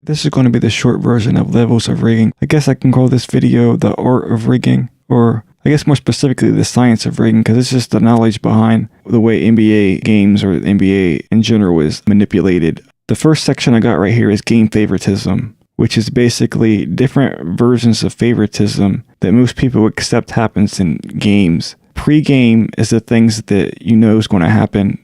This is going to be the short version of levels of rigging. I guess I can call this video the art of rigging, or I guess more specifically the science of rigging, because it's just the knowledge behind the way NBA games or the NBA in general is manipulated. The first section I got right here is game favoritism, which is basically different versions of favoritism that most people accept happens in games. Pre-game is the things that you know is going to happen,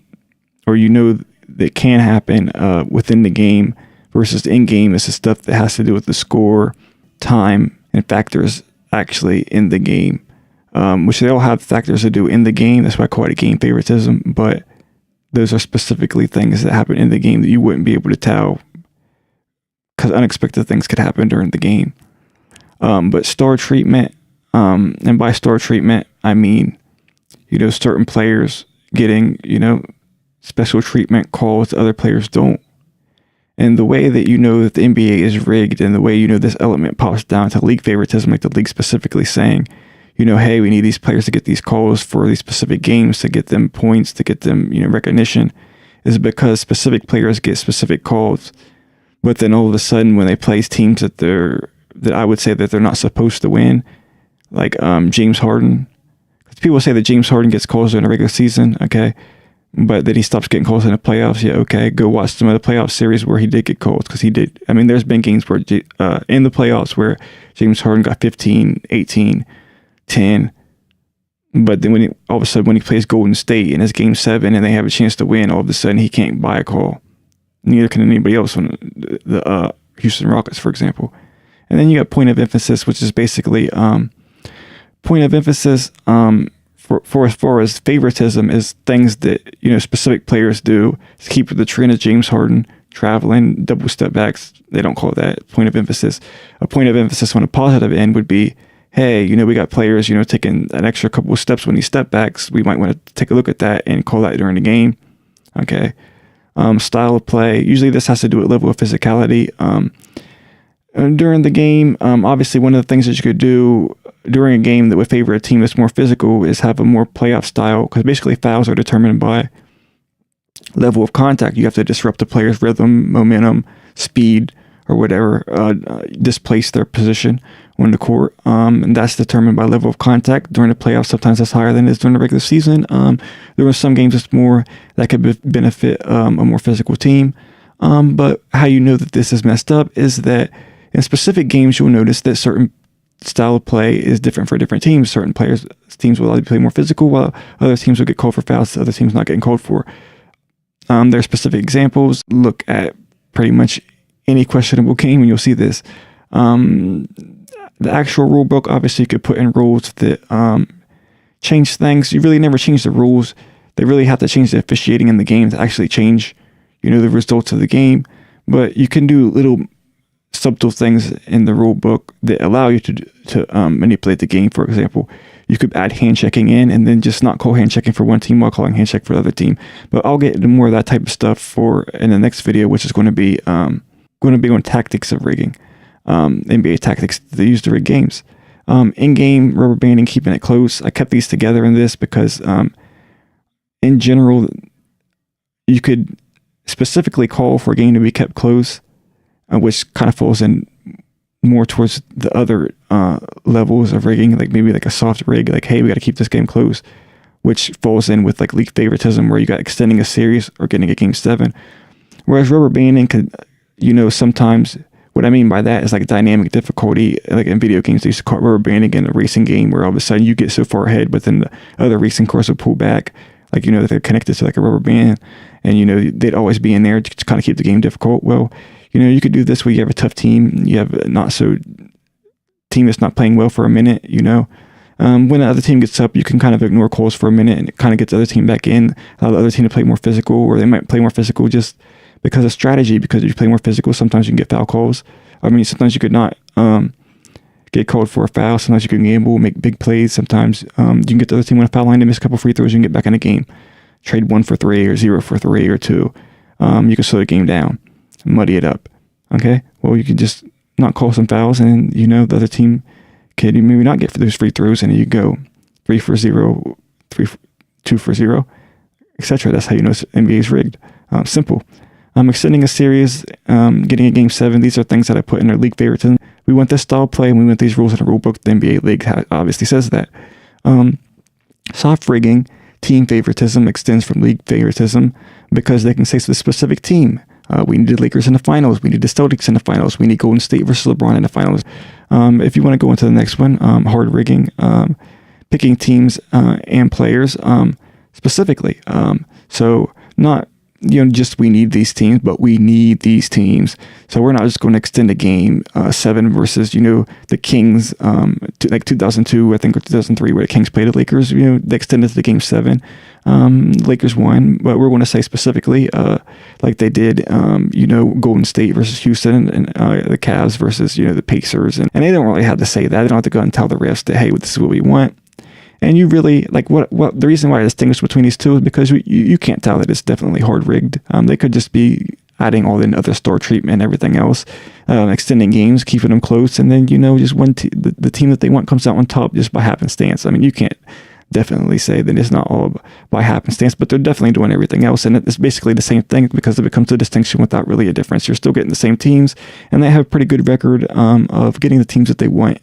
or you know that can happen within the game, versus in-game is the stuff that has to do with the score, time, and factors actually in the game, which they all have factors to do in the game. That's why I call it game favoritism, but those are specifically things that happen in the game that you wouldn't be able to tell because unexpected things could happen during the game. But star treatment, and by star treatment, I mean, certain players getting, special treatment calls that other players don't. And the way that that the NBA is rigged, and the way this element pops down to league favoritism, like the league specifically saying, hey, we need these players to get these calls for these specific games, to get them points, to get them, recognition, is because specific players get specific calls. But then all of a sudden, when they play teams that I would say that they're not supposed to win, like James Harden, because people say that James Harden gets calls during the regular season, okay, but that he stops getting calls in the playoffs. Yeah, okay, go watch some of the playoff series where he did get calls, because he did. I mean, there's been games where in the playoffs where James Harden got 15, 18, 10, but then all of a sudden when he plays Golden State and it's game 7 and they have a chance to win, all of a sudden he can't buy a call. Neither can anybody else on the Houston Rockets, for example. And then you got point of emphasis, which is basically point of emphasis for as far as favoritism is things that specific players do to keep the trend of James Harden, traveling, double step backs. They don't call that point of emphasis. A point of emphasis on a positive end would be, hey, we got players taking an extra couple of steps when he step backs. We might want to take a look at that and call that during the game. Okay. Style of play. Usually this has to do with level of physicality. During the game, obviously one of the things that you could do during a game that would favor a team that's more physical is have a more playoff style, because basically fouls are determined by level of contact. You have to disrupt the player's rhythm, momentum, speed, or whatever, displace their position on the court, and that's determined by level of contact. During the playoffs, sometimes that's higher than it is during the regular season. There were some games that's more that could benefit a more physical team, but how that this is messed up is that in specific games you'll notice that certain style of play is different for different teams. Certain teams will play more physical, while other teams will get called for fouls, other teams not getting called for. There are specific examples. Look at pretty much any questionable game and you'll see this. The actual rule book, obviously you could put in rules that change things. You really never change the rules. They really have to change the officiating in the game to actually change, the results of the game. But you can do little subtle things in the rule book that allow you to manipulate the game. For example, you could add hand checking in and then just not call hand checking for one team while calling hand check for the other team. But I'll get into more of that type of stuff in the next video, which is going to be on tactics of rigging, NBA tactics they use to rig games. In-game rubber banding, keeping it close. I kept these together in this because in general you could specifically call for a game to be kept close, which kind of falls in more towards the other levels of rigging, like maybe like a soft rig, like, hey, we got to keep this game close, which falls in with like league favoritism, where you got extending a series or getting a game 7. Whereas rubber banding could, sometimes what I mean by that is like dynamic difficulty. Like in video games, they used to call it rubber banding in a racing game, where all of a sudden you get so far ahead, but then the other racing cars will pull back, like, that they're connected to like a rubber band, and, they'd always be in there to kind of keep the game difficult. Well, you could do this where you have a tough team, you have a team that's not playing well for a minute, when the other team gets up, you can kind of ignore calls for a minute, and it kind of gets the other team back in, allow the other team to play more physical, or they might play more physical just because of strategy, because if you play more physical, sometimes you can get foul calls. I mean, sometimes you could not get called for a foul, sometimes you can gamble, make big plays, sometimes you can get the other team on a foul line to miss a couple free throws, you can get back in the game, trade 1 for 3 or 0 for 3 or 2. You can slow the game down, muddy it up. Okay, well, you could just not call some fouls, and the other team could maybe not get for those free throws, and you go 3 for 0, 2 for 0, etc. That's how NBA is rigged. Simple. Extending a series, getting a game 7. These are things that I put in our league favoritism. We want this style of play, and we want these rules in the rule book. The NBA League obviously says that. Soft rigging, team favoritism extends from league favoritism because they can say to the specific team, we need the Lakers in the finals. We need the Celtics in the finals. We need Golden State versus LeBron in the finals. If you want to go into the next one, hard rigging, picking teams and players specifically. So not just we need these teams, but we need these teams. So we're not just going to extend a game 7 versus the Kings, like 2002 I think or 2003 where the Kings played the Lakers. They extended to the game 7. Lakers won, but we're going to say specifically like they did Golden State versus Houston and the Cavs versus the Pacers, and they don't really have to say that. They don't have to go and tell the refs that, hey, this is what we want. And you really, like, what the reason why I distinguish between these two is because you can't tell that it's definitely hard rigged. They could just be adding all the other store treatment and everything else, extending games, keeping them close, and then just the team that they want comes out on top just by happenstance. I mean, you can't definitely say that it's not all by happenstance, but they're definitely doing everything else, and it's basically the same thing because it becomes a distinction without really a difference. You're still getting the same teams, and they have a pretty good record of getting the teams that they want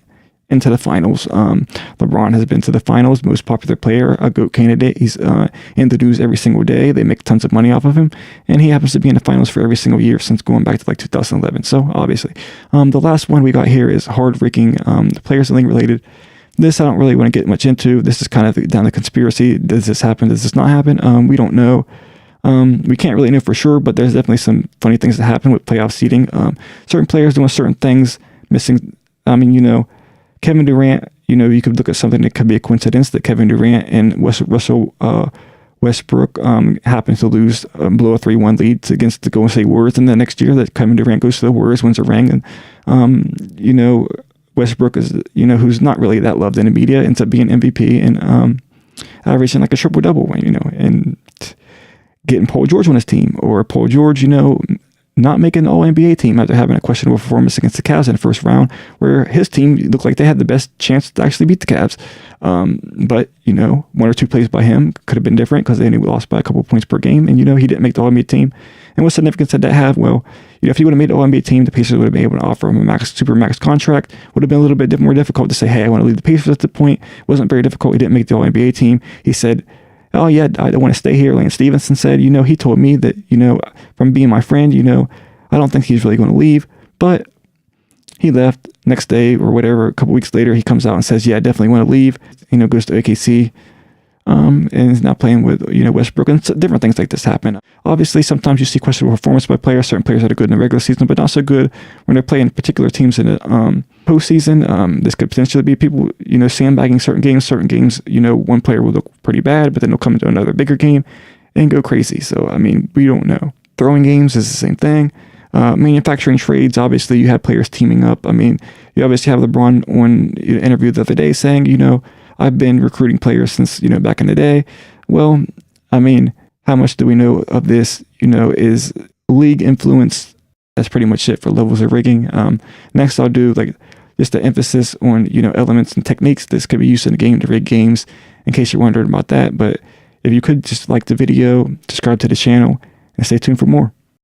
into the finals. LeBron has been to the finals, most popular player, a GOAT candidate. He's in the news every single day. They make tons of money off of him, and he happens to be in the finals for every single year since going back to like 2011. So obviously, the last one we got here is hard rigging, the players and league related. This I don't really want to get much into. This is kind of down to conspiracy. Does this happen? Does this not happen? We don't know. We can't really know for sure, but there's definitely some funny things that happen with playoff seeding. Certain players doing certain things, missing. Kevin Durant, you could look at something that could be a coincidence that Kevin Durant and Russell Westbrook happen to lose, blow a 3-1 lead against the Golden State Warriors, and the next year that Kevin Durant goes to the Warriors, wins a ring, and Westbrook is, who's not really that loved in the media, ends up being MVP and averaging like a triple-double, and getting Paul George on his team, or Paul George, not making an All-NBA team after having a questionable performance against the Cavs in the first round, where his team looked like they had the best chance to actually beat the Cavs. But, 1 or 2 plays by him could have been different because they only lost by a couple points per game, and, he didn't make the All-NBA team. And what significance did that have? Well, if he would have made the All-NBA team, the Pacers would have been able to offer him a super max contract. Would have been a little bit more difficult to say, hey, I want to leave the Pacers at the point. It wasn't very difficult. He didn't make the All-NBA team. He said, oh yeah, I don't want to stay here. Lance Stevenson said, he told me that, from being my friend, I don't think he's really going to leave, but he left. Next day or whatever, a couple weeks later, he comes out and says, yeah, I definitely want to leave, goes to OKC, and is now playing with, Westbrook, and different things like this happen. Obviously, sometimes you see questionable performance by players, certain players that are good in the regular season, but not so good when they're playing particular teams in the postseason. This could potentially be people, sandbagging certain games, one player will look pretty bad, but then they'll come into another bigger game and go crazy. So, we don't know. Throwing games is the same thing. Manufacturing trades, obviously, you have players teaming up. You obviously have LeBron on an interview the other day saying, I've been recruiting players since, back in the day. Well, how much do we know of this? Is league influence? That's pretty much it for levels of rigging. Next, I'll do just the emphasis on, elements and techniques this could be used in the game to rig games, in case you're wondering about that. But if you could just like the video, subscribe to the channel, and stay tuned for more.